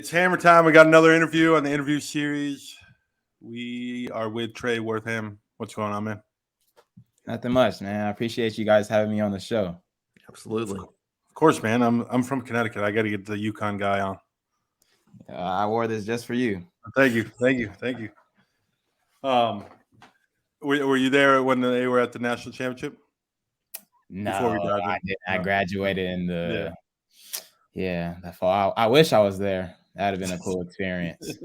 It's hammer time. We got another interview on the interview series. We are with Tre Wortham. What's going on, man? Nothing much, man. I appreciate you guys having me on the show. Absolutely. Of course, man. I'm from Connecticut. I got to get the UConn guy on. I wore this just for you. Thank you. Were you there when they were at the national championship? No, I didn't. I graduated in the that fall. I wish I was there. That'd have been a cool experience.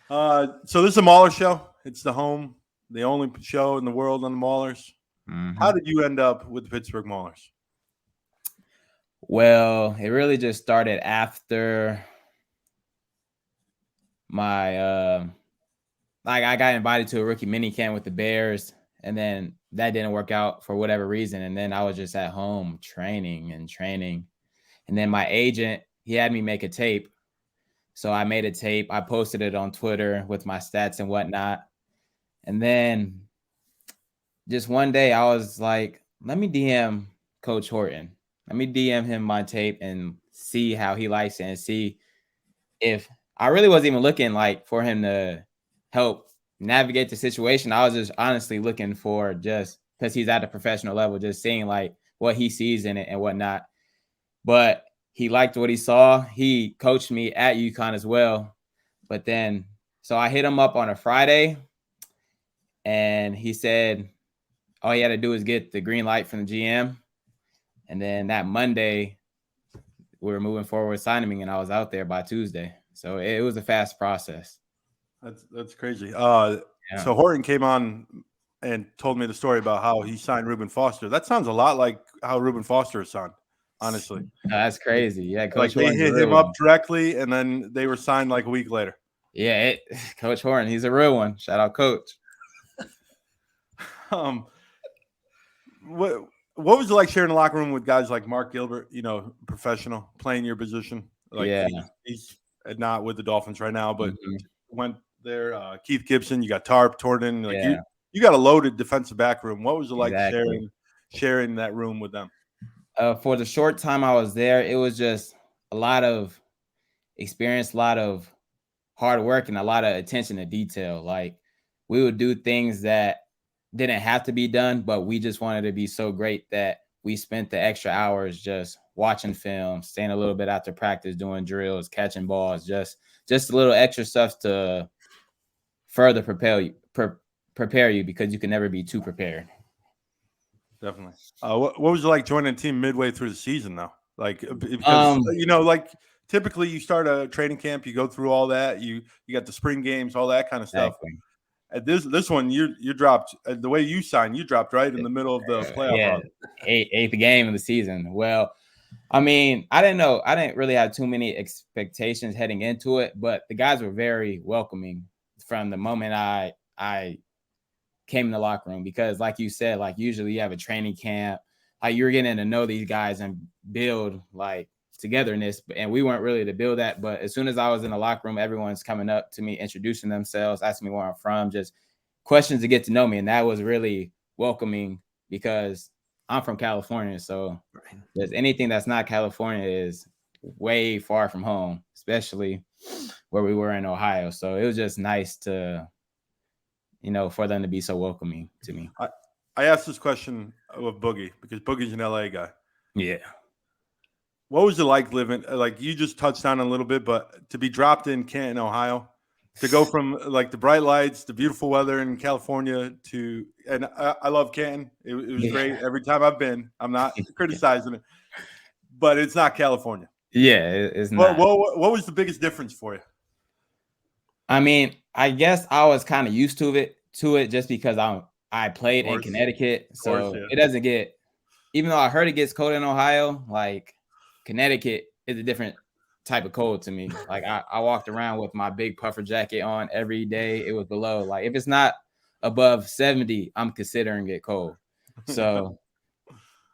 So this is a Maulers show. It's the only show in the world on the Maulers. Mm-hmm. How did you end up with the Pittsburgh Maulers? Well, it really just started after my I got invited to a rookie mini camp with the Bears, and then that didn't work out for whatever reason. And then I was just at home training. And then my agent, he had me make a tape. So I made a tape. I posted it on Twitter with my stats and whatnot. And then just one day I was like, let me DM Coach Horton. Let me DM him my tape and see how he likes it and see if I really wasn't even looking like for him to help navigate the situation. I was just honestly looking for just because he's at a professional level, just seeing like what he sees in it and whatnot. But he liked what he saw. He coached me at UConn as well. But then, so I hit him up on a Friday and he said all he had to do is get the green light from the GM. And then that Monday, we were moving forward signing me, and I was out there by Tuesday. So it was a fast process. That's crazy. So Horton came on and told me the story about how he signed Reuben Foster. That sounds a lot like how Reuben Foster is signed, honestly. That's crazy. Yeah, Coach Horton's they hit him up directly, and then they were signed like a week later. Yeah, Coach Horton, he's a real one. Shout out, Coach. What was it like sharing the locker room with guys like Mark Gilbert, professional, playing your position? Like he's not with the Dolphins right now, but went there. Keith Gibson, you got Tarp, Torton. You got a loaded defensive back room. What was it like sharing that room with them? For the short time I was there, it was just a lot of experience, a lot of hard work, and a lot of attention to detail. Like we would do things that didn't have to be done, but we just wanted to be so great that we spent the extra hours just watching film, staying a little bit after practice, doing drills, catching balls, just a little extra stuff to further prepare you because you can never be too prepared. Definitely. What was it like joining a team midway through the season, though? Like, because like typically you start a training camp, you go through all that, you got the spring games, all that kind of stuff. Exactly. At this one, you dropped the way you signed. You dropped right in the middle of the playoff run. Eighth game of the season. Well, I mean, I didn't really have too many expectations heading into it, but the guys were very welcoming from the moment I came in the locker room because, like you said, like usually you have a training camp, like you're getting to know these guys and build like togetherness, and we weren't really to build that. But as soon as I was in the locker room, everyone's coming up to me, introducing themselves, asking me where I'm from, just questions to get to know me. And that was really welcoming because I'm from California. So there's anything that's not California is way far from home, especially where we were in Ohio. So it was just nice to, for them to be so welcoming to me. I asked this question of Boogie because Boogie's an LA guy. Yeah. What was it like living, like you just touched on a little bit, but to be dropped in Canton, Ohio, to go from like the bright lights, the beautiful weather in California and I love Canton. It was great every time I've been. I'm not criticizing it, but it's not California. Yeah, it's not. What was the biggest difference for you? I mean, I guess I was kind of used to it just because I played in Connecticut. So it doesn't get, even though I heard it gets cold in Ohio, like Connecticut is a different type of cold to me. Like I walked around with my big puffer jacket on every day. It was below, like if it's not above 70, I'm considering it cold. So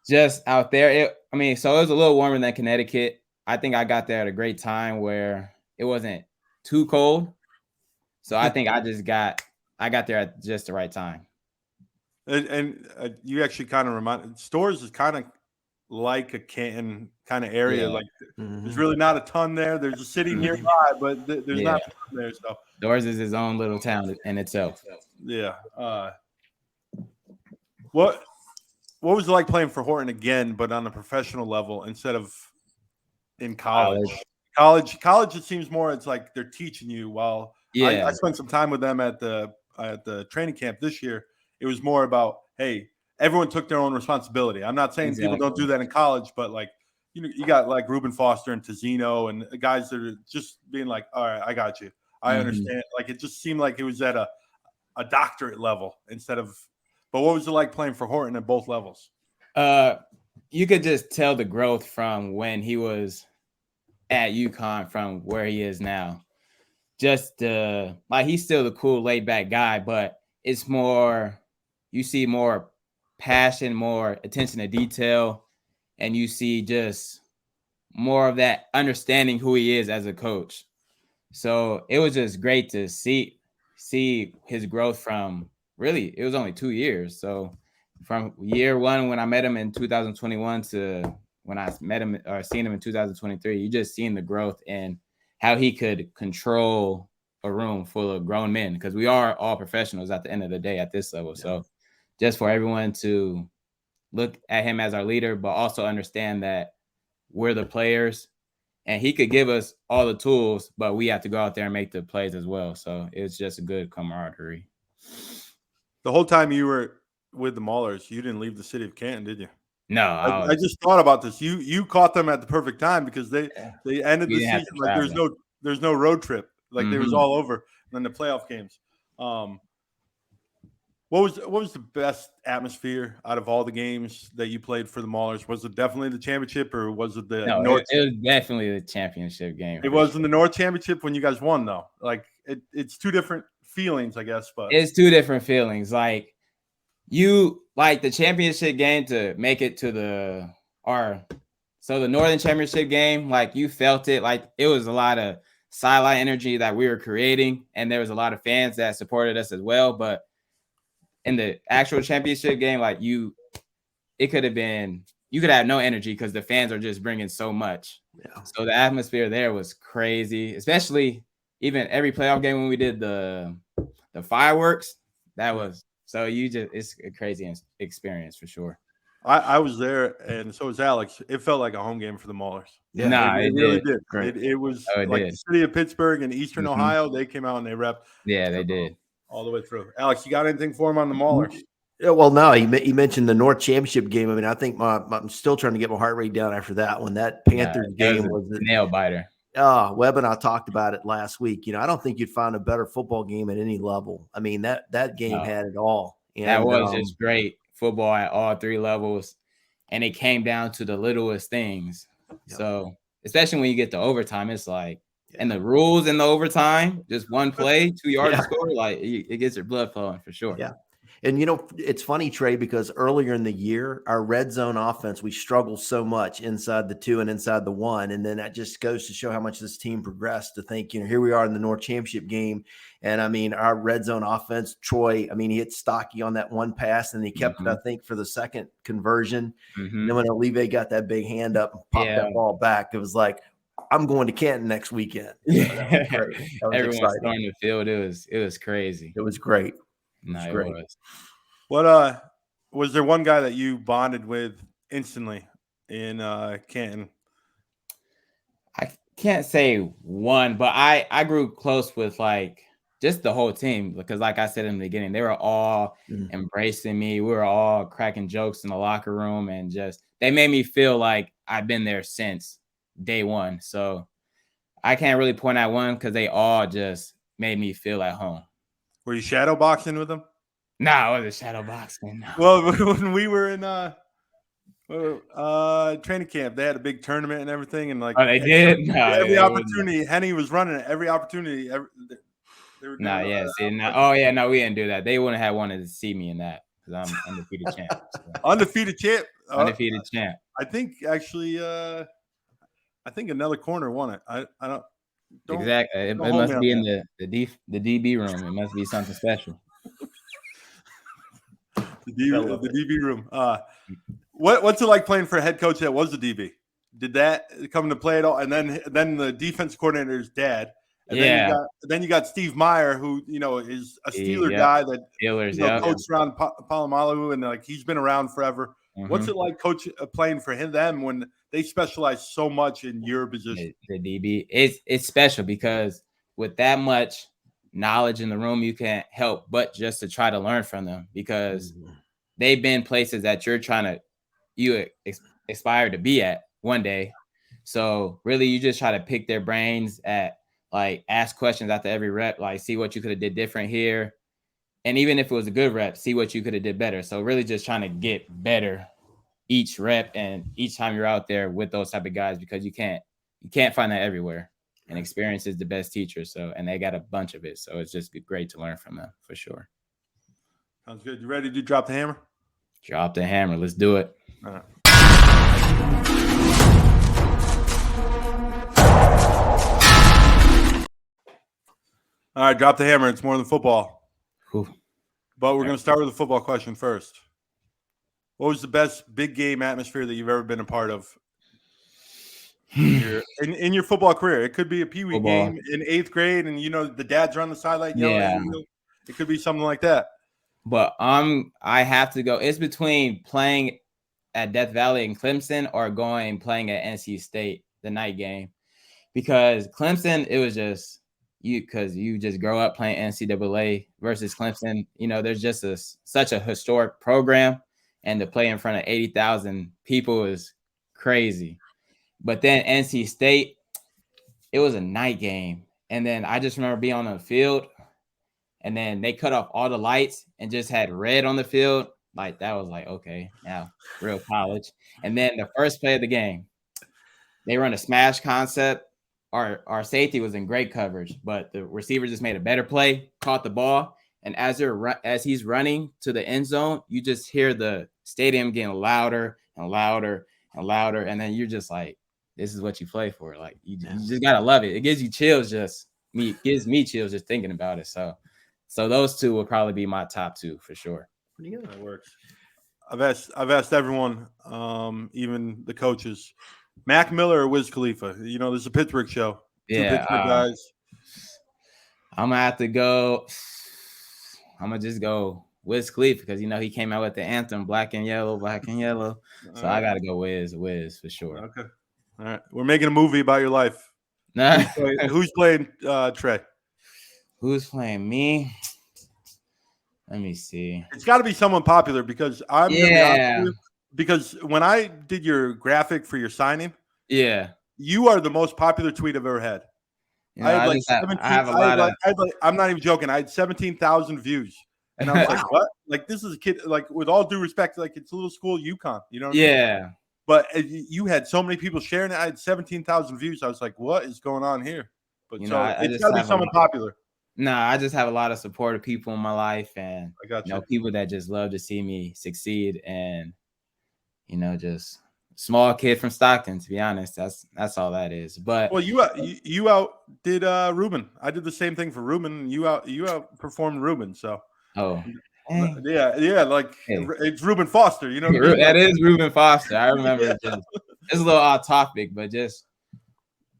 just out there, so it was a little warmer than Connecticut. I think I got there at a great time where it wasn't too cold. So I think I got there at just the right time. And you actually kind of Stores is kind of like a Canton kind of area. Yeah. Like there's really not a ton there. There's a city nearby, but there's not a ton there. So Doors is his own little town in itself. yeah. What was it like playing for Horton again, but on a professional level instead of in college? College, it seems more. It's like they're teaching you. While I spent some time with them at the training camp this year. It was more about, hey, everyone took their own responsibility. I'm not saying people don't do that in college, but like you got like Reuben Foster and Tizino and guys that are just being like, all right, I got you. I understand. Like it just seemed like it was at a doctorate level instead of. But what was it like playing for Horton at both levels? You could just tell the growth from when he was at UConn from where he is now. Just like he's still the cool, laid back guy, but it's more, you see more passion, more attention to detail, and you see just more of that understanding who he is as a coach. So it was just great to see his growth from really, it was only 2 years. So from year one, when I met him in 2021 to when I met him or seen him in 2023, you just seen the growth and how he could control a room full of grown men, because we are all professionals at the end of the day at this level. Yeah. So just for everyone to look at him as our leader, but also understand that we're the players and he could give us all the tools, but we have to go out there and make the plays as well. So it's just a good camaraderie. The whole time you were with the Maulers, you didn't leave the city of Canton, did you? No, I just thought about this. You caught them at the perfect time because they ended the season like there's no road trip. Like they was all over. And then the playoff games. What was the best atmosphere out of all the games that you played for the Maulers? Was it definitely the championship, or was it the North? It was definitely the championship game. It wasn't the North Championship when you guys won, though. Like it's two different feelings, I guess. But it's two different feelings. Like you like the championship game to make it to the Northern Championship game. Like you felt it. Like it was a lot of sideline energy that we were creating, and there was a lot of fans that supported us as well. But in the actual championship game, like you could have no energy because the fans are just bringing so much. Yeah. So the atmosphere there was crazy, especially even every playoff game when we did the fireworks. That was it's a crazy experience for sure. I was there, and so was Alex. It felt like a home game for the Maulers. Yeah, it really did. It was like the city of Pittsburgh and Eastern Ohio. They came out and they repped. Yeah, they did. All the way through. Alex, you got anything for him on the Maulers? Yeah, well, no, he mentioned the North Championship game. I mean, I think I'm still trying to get my heart rate down after that one. That Panthers game was a nail biter. Webb and I talked about it last week. You know, I don't think you'd find a better football game at any level. I mean, that game had it all. And, that was just great football at all three levels, and it came down to the littlest things. Yep. So, especially when you get to overtime, it's like, and the rules in the overtime, just one play, 2 yards to score, like it gets your blood flowing for sure. Yeah. And, you know, it's funny, Trey, because earlier in the year, our red zone offense, we struggled so much inside the 2 and inside the 1. And then that just goes to show how much this team progressed to think, you know, here we are in the North Championship game. And, I mean, our red zone offense, Troy, I mean, he hit Stocky on that one pass, and he kept it, I think, for the second conversion. And then when Olive got that big hand up and popped that ball back, it was like, I'm going to Canton next weekend. Everyone's starting the field. It was crazy. It was great. No, it was. What was there one guy that you bonded with instantly in Canton? I can't say one, but I grew close with like just the whole team, because like I said in the beginning, they were all embracing me. We were all cracking jokes in the locker room, and just they made me feel like I've been there since day one. So I can't really point out one because they all just made me feel at home. Were you shadow boxing with them? No, I wasn't shadow boxing. No. Well, when we were in training camp, they had a big tournament and everything, and like they did. Every opportunity, Henny was running it. Every opportunity. We didn't do that. They wouldn't have wanted to see me in that because I'm undefeated champ. So. Undefeated champ. Undefeated champ. I think actually, another corner won it. I don't. Exactly. It must be in the DB room. It must be something special. The DB room. What's it like playing for a head coach that was a DB? Did that come into play at all? And then the defense coordinator's dad. And then you got Steve Meyer, who is a Steeler guy that Steelers, coached around Palomalu, and like he's been around forever. Mm-hmm. What's it like playing for them when they specialize so much in your position? The DB, it's special because with that much knowledge in the room, you can't help but just to try to learn from them because they've been places that you aspire to be at one day. So really, you just try to pick their brains at. Like ask questions after every rep, like see what you could have did different here. And even if it was a good rep, see what you could have did better. So really just trying to get better each rep and each time you're out there with those type of guys because you can't find that everywhere. And experience is the best teacher. So, and they got a bunch of it. So it's just great to learn from them for sure. Sounds good. You ready to drop the hammer? Drop the hammer. Let's do it. All right. All right, drop the hammer. It's more than football. Cool. But we're going to start with a football question first. What was the best big game atmosphere that you've ever been a part of in your football career? It could be a Pee-wee game in 8th grade, and the dads are on the sideline yelling. It could be something like that. But I have to go. It's between playing at Death Valley in Clemson or playing at NC State, the night game. Because Clemson, it was just because you just grow up playing NCAA versus Clemson. There's just such a historic program, and to play in front of 80,000 people is crazy. But then NC State, it was a night game. And then I just remember being on the field, and then they cut off all the lights and just had red on the field. Like, that was like, okay, now real college. And then the first play of the game, they run a smash concept. Our safety was in great coverage, but the receiver just made a better play, caught the ball, and as he's running to the end zone, you just hear the stadium getting louder and louder and louder, and then you're just like, this is what you play for. Like, you just gotta love it. It gives you chills. Gives me chills just thinking about it. So those two will probably be my top two for sure. Pretty good. That works. I've asked everyone, even the coaches. Mac Miller or Wiz Khalifa? There's a Pittsburgh show. Yeah, Pittsburgh guys. I'm gonna have to go. I'm gonna just go Wiz Khalifa because he came out with the anthem "Black and Yellow, Black and Yellow." So I gotta go Wiz for sure. Okay. All right. We're making a movie about your life. Who's playing Trey? Who's playing me? Let me see. It's got to be someone popular because I'm gonna be honest with you. Because when I did your graphic for your signing, you are the most popular tweet I've ever had. I'm not even joking. I had 17,000 views, and I was like, "What? Like, this is a kid. Like, with all due respect, like it's a little school, UConn. You know? What I mean? But you had so many people sharing it. I had 17,000 views. I was like, "What is going on here?" But it's got to be someone popular. I just have a lot of supportive people in my life, and I got people that just love to see me succeed, and just small kid from Stockton. To be honest, that's all that is. But you outdid Ruben. I did the same thing for Ruben. You outperformed Ruben. So it's Ruben Foster. You know what I mean? That is Ruben Foster. I remember. It's a little off topic, but just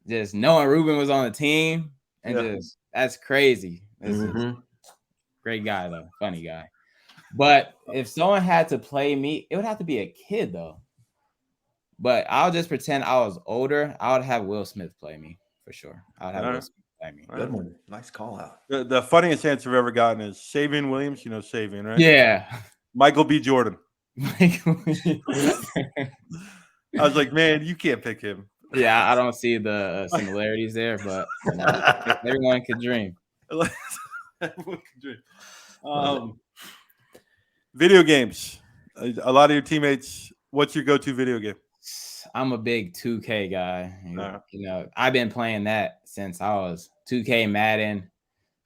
knowing Ruben was on the team and that's crazy. Great guy though, funny guy. But if someone had to play me, it would have to be a kid though. But I'll just pretend I was older. I would have Will Smith play me for sure. I would have Will Smith play me. Good one. Nice call out. The funniest answer I've ever gotten is Savion Williams. You know Savion, right? Yeah. Michael B. Jordan. I was like, man, you can't pick him. Yeah, I don't see the similarities there, but everyone could dream. Everyone could dream. Video games. A lot of your teammates. What's your go-to video game? I'm a big 2K guy. I've been playing that since I was 2K Madden.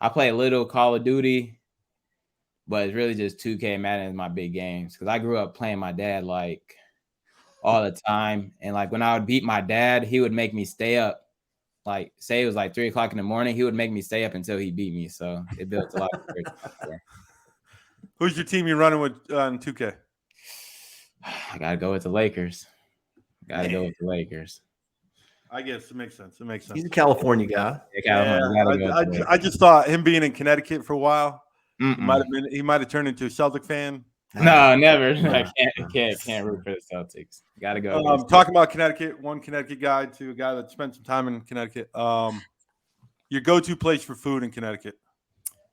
I play a little Call of Duty, but it's really just 2K Madden is my big games because I grew up playing my dad like all the time. And like when I would beat my dad, he would make me stay up. Like say it was like 3 o'clock in the morning, he would make me stay up until he beat me. So it built a lot of. Who's your team you're running with on 2K? I gotta go with the Lakers. Gotta go with the Lakers. I guess it makes sense. It makes sense. He's a California guy. Yeah, I just thought him being in Connecticut for a while, Mm-mm. he might have turned into a Celtic fan. No, never. I can't root for the Celtics. Gotta go. Talking about Connecticut, one Connecticut guy to a guy that spent some time in Connecticut. Your go-to place for food in Connecticut,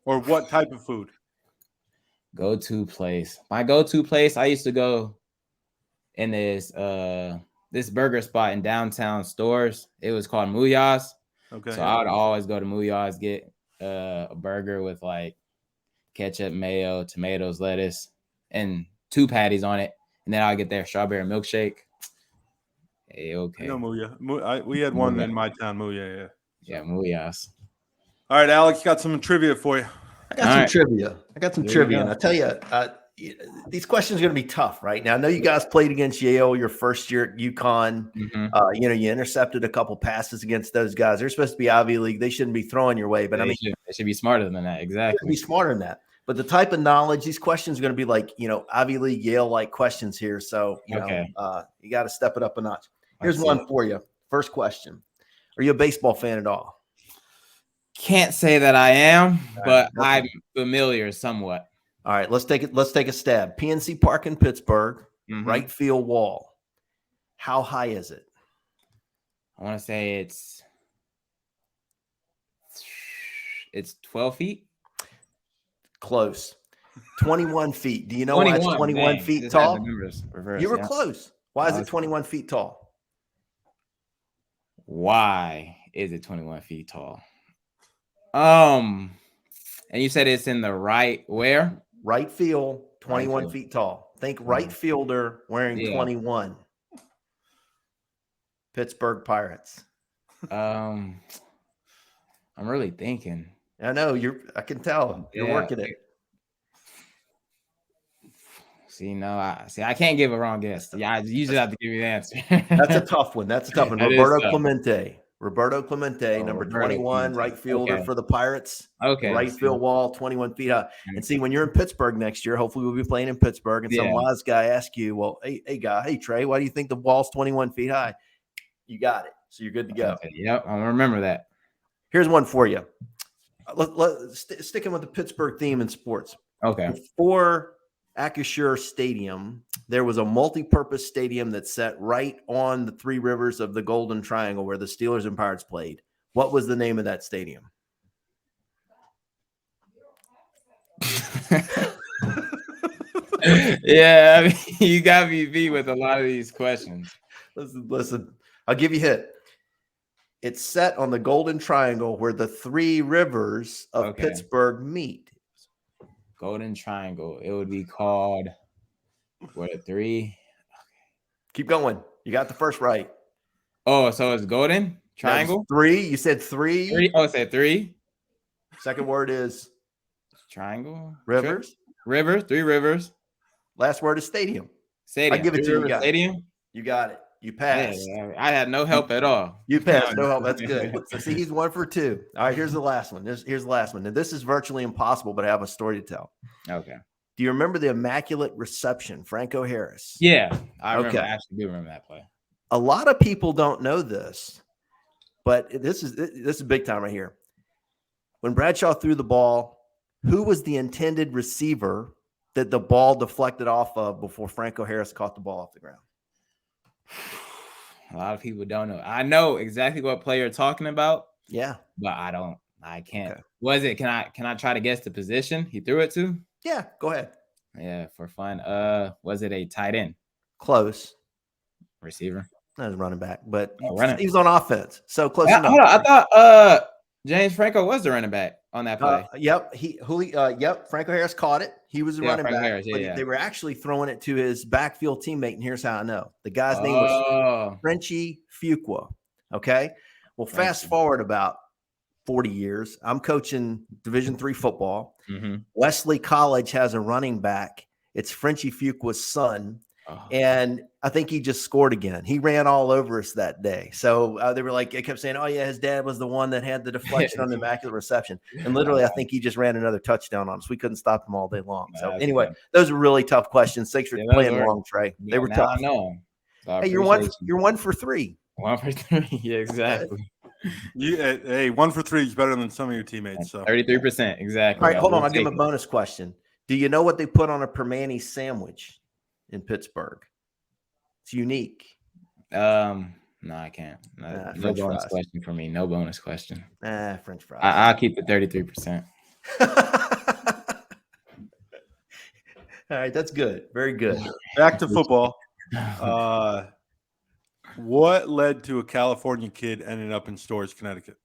or what type of food? Go-to place. My go-to place. I used to go in this burger spot in downtown Stores. It was called Muyas. Okay. So I would always go to Muyas, get a burger with like ketchup, mayo, tomatoes, lettuce, and 2 patties on it. And then I'll get their strawberry milkshake. Hey, okay. I know Muya. We had one in my town, Muya. Yeah, Muyas. All right, Alex, got some trivia for you. I got some trivia. And I tell you, these questions are going to be tough right now. I know you guys played against Yale your first year at UConn. Mm-hmm. You intercepted a couple passes against those guys. They're supposed to be Ivy League. They shouldn't be throwing your way, but they should be smarter than that. Exactly. Be smarter than that. But the type of knowledge, these questions are going to be like, Ivy League, Yale-like questions here. So, you got to step it up a notch. Here's one for you. First question. Are you a baseball fan at all? Can't say that I am, but I'm familiar somewhat. All right, let's take a stab. PNC Park in Pittsburgh, right field wall. How high is it? I want to say it's 12 feet. Close. 21 feet. Do you know why it's 21 feet tall? You were close. Why is it 21 feet tall? Why is it 21 feet tall? And you said it's in the where? Right field, 21 feet tall. Think right fielder wearing 21. Pittsburgh Pirates. I'm really thinking. I know I can tell you're working it. I can't give a wrong guess. Yeah, I usually have to give you the answer. That's a tough one. Roberto Clemente, number 21, right fielder for the Pirates. Okay. Right field wall, 21 feet high. And see, when you're in Pittsburgh next year, hopefully we'll be playing in Pittsburgh, and some wise guy asks you, well, hey, Trey, why do you think the wall's 21 feet high? You got it. So you're good to go. Okay. Yep, I'll remember that. Here's one for you. Sticking with the Pittsburgh theme in sports. Okay. Before Acrisure Stadium, there was a multi-purpose stadium that sat right on the 3 rivers of the Golden Triangle where the Steelers and Pirates played. What was the name of that stadium? Yeah, you got me beat with a lot of these questions. Listen, I'll give you a hint. It's set on the Golden Triangle where the 3 rivers of Pittsburgh meet. Golden Triangle. It would be called what, 3? Okay. Keep going. You got the first right. Oh, so it's Golden Triangle? 3. You said 3. 3. Oh, it said 3. Second word is triangle. Rivers. Rivers. 3 rivers. Last word is stadium. Stadium. I give it to you. Stadium. You got it. You passed. Yeah, I had no help at all. You passed. No help. That's good. So see, he's 1 for 2. All right, here's the last one. Here's the last one. And this is virtually impossible, but I have a story to tell. Okay. Do you remember the Immaculate Reception, Franco Harris? Yeah, I remember. I actually do remember that play. A lot of people don't know this, but this is big time right here. When Bradshaw threw the ball, who was the intended receiver that the ball deflected off of before Franco Harris caught the ball off the ground? A lot of people don't know. I know exactly what player you're talking about. Yeah, but I can't. Okay. Was it? Can I try to guess the position he threw it to? Yeah, go ahead. Yeah, for fun. Was it a tight end? Close. Receiver. That was running back, but he was on offense, so close enough. Hold on. I thought James Franco was the running back on that play. Yep. Franco Harris caught it. He was the running back. Harris, They were actually throwing it to his backfield teammate, and here's how I know. The guy's name was Frenchie Fuqua. Okay. Well, fast forward about 40 years. I'm coaching Division III football. Mm-hmm. Wesley College has a running back. It's Frenchie Fuqua's son. Oh. And I think he just scored again. He ran all over us that day. So they were like, they kept saying, oh, yeah, his dad was the one that had the deflection on the immaculate reception. And literally, I think he just ran another touchdown on us. We couldn't stop him all day long. So That's anyway, good. those are really tough questions. Thanks for Yeah, playing along, Trey. They were now tough. I know. So I Hey, appreciate you're 1 for 3. 1 for 3. Yeah, exactly. Hey, 1 for 3 is better than some of your teammates. So 33%, exactly. All right, hold on. I'll give him a bonus question. Do you know what they put on a Permane sandwich in Pittsburgh? It's unique. No, I can't. No French bonus fries. question for me. No bonus question. French fries. I'll keep it 33%. All right, that's good. Very good. back to football. What led to a California kid ending up in Storrs, Connecticut?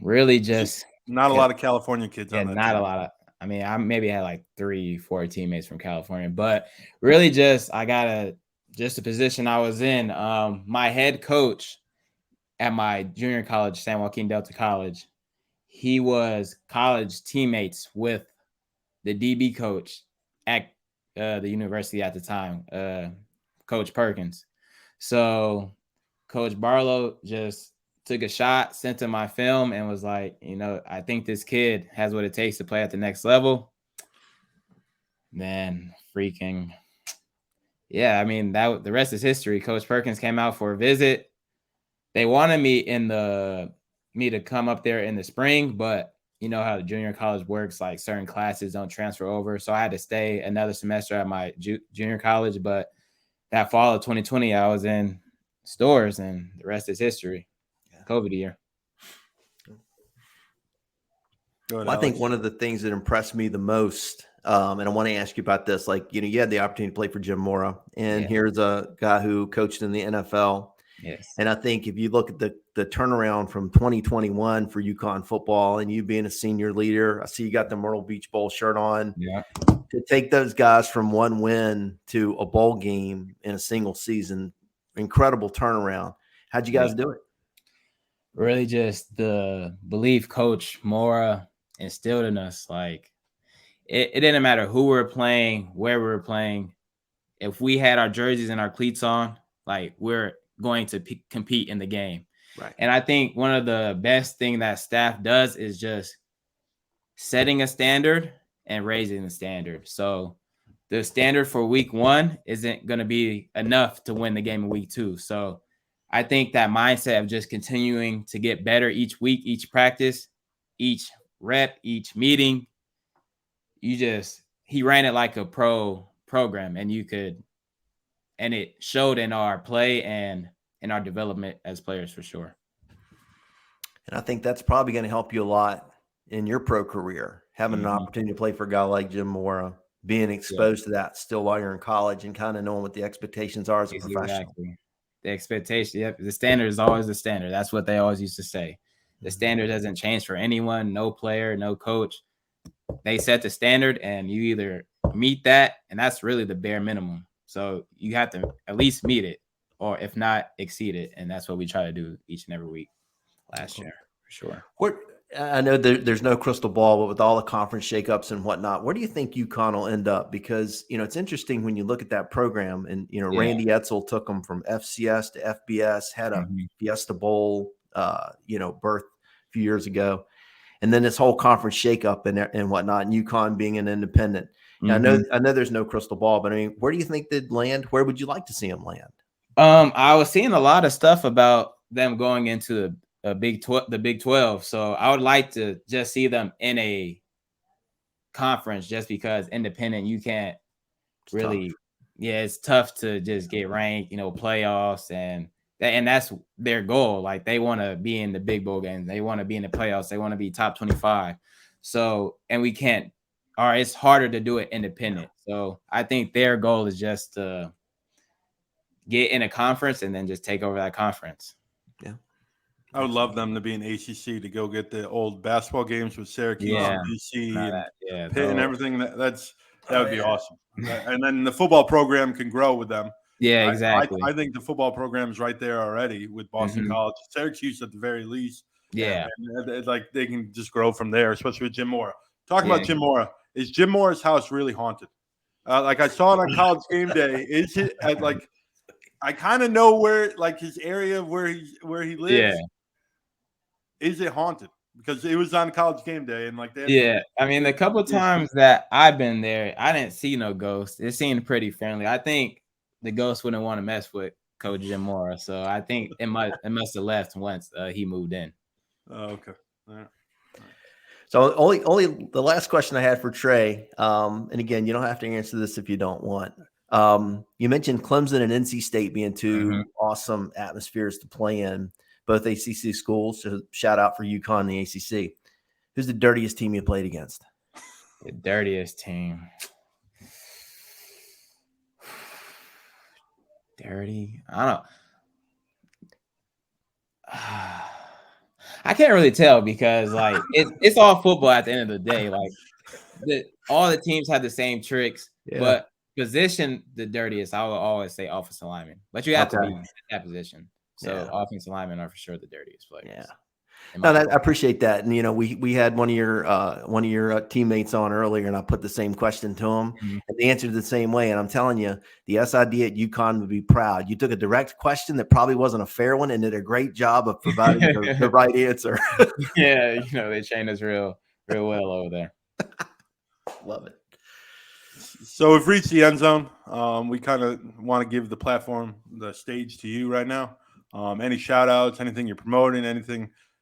Really just Not a lot of California kids on that not team. a lot of. I mean, I maybe had like 3-4 teammates from California, but really just I got a position I was in. My head coach at my junior college, San Joaquin Delta College, he was college teammates with the DB coach at the university at the time, Coach Perkins. So Coach Barlow just took a shot, sent him my film, and was like, I think this kid has what it takes to play at the next level. Man, freaking, yeah. I mean, the rest is history. Coach Perkins came out for a visit. They wanted me to come up there in the spring, but you know how the junior college works, like certain classes don't transfer over. So I had to stay another semester at my junior college. But that fall of 2020, I was in Storrs, and the rest is history. COVID year. Well, I think one of the things that impressed me the most, and I want to ask you about this, like, you had the opportunity to play for Jim Mora, and here's a guy who coached in the NFL. Yes. And I think if you look at the turnaround from 2021 for UConn football and you being a senior leader, I see you got the Myrtle Beach Bowl shirt on. Yeah. To take those guys from one win to a bowl game in a single season, incredible turnaround. How'd you guys do it? Really just the belief Coach Mora instilled in us. Like, it didn't matter who we were playing, where we were playing. If we had our jerseys and our cleats on, like, we're going to compete in the game. Right. And I think one of the best thing that staff does is just setting a standard and raising the standard. So the standard for week 1 isn't going to be enough to win the game in week 2. So I think that mindset of just continuing to get better each week, each practice, each rep, each meeting, he ran it like a pro program, and it showed in our play and in our development as players for sure. And I think that's probably going to help you a lot in your pro career, having an opportunity to play for a guy like Jim Mora, being exposed to that still while you're in college and kind of knowing what the expectations are as a professional. Exactly. The expectation, the standard is always the standard. That's what they always used to say. The standard doesn't change for anyone, no player, no coach. They set the standard, and you either meet that, and that's really the bare minimum. So you have to at least meet it, or if not, exceed it. And that's what we try to do each and every week last year, for sure. I know there's no crystal ball, but with all the conference shakeups and whatnot, where do you think UConn will end up? Because, it's interesting when you look at that program and, Randy Edsel took them from FCS to FBS, had a Fiesta Bowl, birth a few years ago. And then this whole conference shakeup and whatnot, and UConn being an independent. Now, I know there's no crystal ball, but I mean, where do you think they'd land? Where would you like to see them land? I was seeing a lot of stuff about them going into the Big 12. So I would like to just see them in a conference, just because independent, you can't really, it's tough to just get ranked, playoffs, and that's their goal. Like, they want to be in the big bowl games. They want to be in the playoffs. They want to be top 25. So, and we can't, or it's harder to do it independent. So I think their goal is just to get in a conference and then just take over that conference. Yeah. I would love them to be in ACC, to go get the old basketball games with Syracuse and BC and Pitt and everything. That would be awesome. And then the football program can grow with them. Yeah, exactly. I think the football program is right there already with Boston College, Syracuse at the very least. Yeah. And like, they can just grow from there, especially with Jim Mora. Talking about Jim Mora, is Jim Mora's house really haunted? Like I saw it on College Game Day. Is it like I kind of know where like his area of where he lives. Yeah. Is it haunted? Because it was on College Game Day and like that. Yeah. I mean, the couple times that I've been there, I didn't see no ghosts. It seemed pretty friendly. I think the ghost wouldn't want to mess with Coach Jim Mora, so I think it must have left once he moved in. Oh, okay. All right. So only the last question I had for Trey, and again, you don't have to answer this if you don't want. You mentioned Clemson and NC State being two awesome atmospheres to play in, both ACC schools. So shout out for UConn and the ACC. Who's the dirtiest team you played against? The dirtiest team. Dirty. I don't. I can't really tell because like it's all football at the end of the day. Like all the teams have the same tricks, but position the dirtiest. I will always say offensive lineman, but you have to be in that position. So offensive linemen are for sure the dirtiest players. Yeah. No, I appreciate that. And, you know, we had one of your teammates on earlier, and I put the same question to him, and they answered the same way. And I'm telling you, the SID at UConn would be proud. You took a direct question that probably wasn't a fair one and did a great job of providing the right answer. Yeah, you know, they trained us real well over there. Love it. So we've reached the end zone. We kind of want to give the platform, the stage to you right now. Any shout outs, anything you're promoting,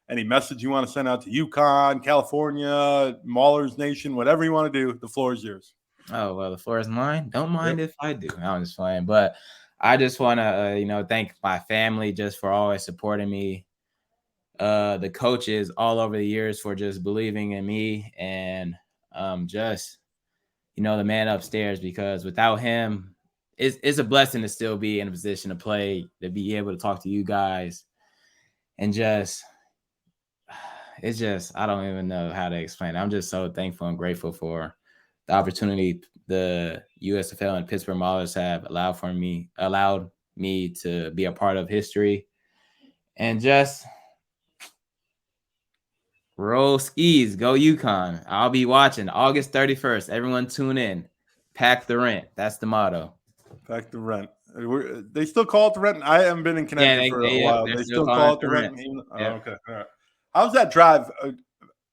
any message you want to send out to UConn, California, Maulers Nation, whatever you want to do, the floor is yours. Oh, well, the floor is mine. Don't mind if I do. I'm just playing. But I just want to, thank my family just for always supporting me. The coaches all over the years for just believing in me and just, the man upstairs, because without him, it's a blessing to still be in a position to play, to be able to talk to you guys and just – it's just, I don't even know how to explain it. I'm just so thankful and grateful for the opportunity the USFL and Pittsburgh Maulers have allowed me to be a part of history. And just roll skis, go UConn. I'll be watching August 31st. Everyone tune in. Pack the rent. That's the motto. Pack the rent. They still call it the rent? I haven't been in Connecticut for a while. They still call it the rent? Okay. All right. How's that drive?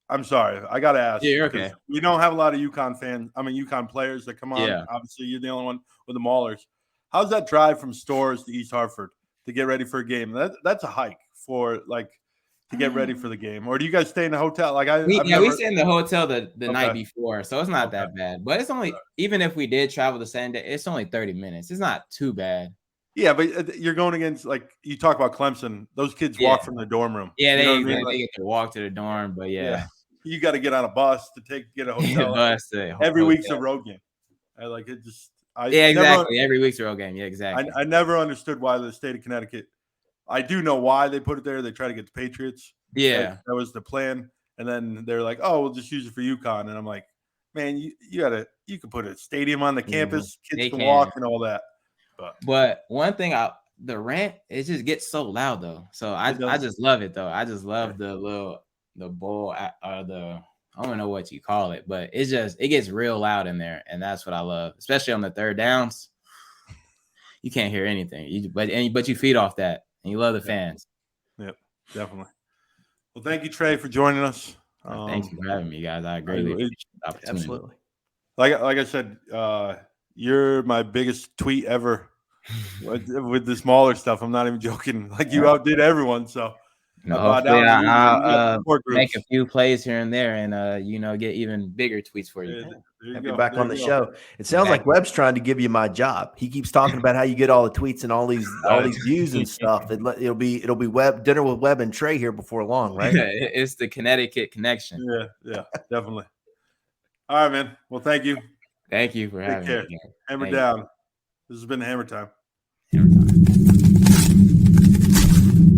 I'm sorry. I got to ask. Yeah, you're okay. We don't have a lot of UConn fans. UConn players that come on. Yeah. Obviously, you're the only one with the Maulers. How's that drive from Storrs to East Hartford to get ready for a game? That's a hike to get ready for the game. Or do you guys stay in the hotel? We stay in the hotel the night before, so it's not that bad. But it's only, even if we did travel the same day, it's only 30 minutes. It's not too bad. Yeah, but you're going against, like, you talk about Clemson. Those kids walk from their dorm room. Yeah, they get to walk to the dorm, but you got to get on a bus to get a hotel. Every week's a road game. Exactly. Every week's a road game. Yeah, exactly. I never understood why the state of Connecticut. I do know why they put it there. They try to get the Patriots. Yeah, that was the plan. And then they're like, "Oh, we'll just use it for UConn." And I'm like, "Man, you could put a stadium on the campus. Kids can walk and all that." But one thing, the rant, it just gets so loud though. So I just love it though. I just love the bowl or the, I don't know what you call it, but it gets real loud in there, and that's what I love, especially on the third downs. You can't hear anything, but you feed off that, and you love the fans. Yep, definitely. Well, thank you, Trey, for joining us. Thank you for having me, guys. I greatly appreciate the opportunity. Absolutely. Like I said, you're my biggest tweet ever with this Mauler stuff. I'm not even joking. Like, you outdid everyone. So hopefully I'll make a few plays here and there, and get even bigger tweets for you. Have you back on the show. It sounds like Webb's trying to give you my job. He keeps talking about how you get all the tweets and all these views and stuff. It'll be Webb, dinner with Webb and Trey here before long, right? Yeah, it's the Connecticut connection. Yeah, definitely. All right, man. Well, thank you. Thank you for having me. Hammer down. This has been Hammer Time.